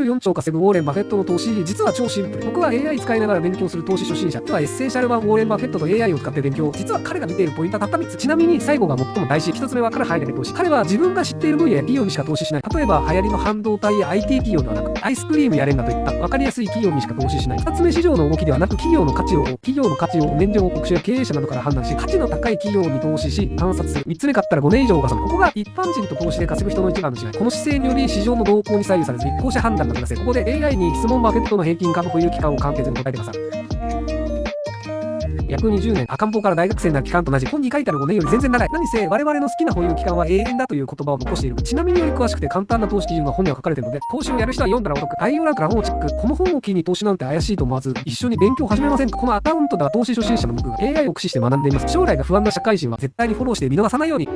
14兆稼ぐウォーレン・バフェットの投資、実は超シンプル。僕は AI 使いながら勉強する投資初心者。ではエッセンシャル版ウォーレン・バフェットと AI を使って勉強。実は彼が見ているポイントはたった3つ。ちなみに最後が最も大事。1つ目は彼入れる投資。彼は自分が知っている分野や企業にしか投資しない。例えば流行りの半導体や IT 企業ではなく、アイスクリームやレンガといった分かりやすい企業にしか投資しない。2つ目、市場の動きではなく、企業の価値を年齢報告書や経営者などから判断し、価値の高い企業に投資し、観察する。3つ目、買ったら5年以上稼ぐ。ここが一般人と投資で稼ぐ人の一番の違い。この姿勢により市場の動向に左右されずに、投資判断が下せ。ここで AI に質問バフェットの平均株保有期間を簡潔に答えてください。約20年、赤ん坊から大学生な期間と同じ。本に書いてある5年より全然長い。何せ、我々の好きな保有期間は永遠だという言葉を残している。ちなみにより詳しくて簡単な投資基準が本には書かれているので、投資をやる人は読んだらお得。概要欄から本をチェック。この本を機に投資なんて怪しいと思わず、一緒に勉強を始めませんか？このアカウントでは投資初心者の僕が AI を駆使して学んでいます。将来が不安な社会人は絶対にフォローして見逃さないように。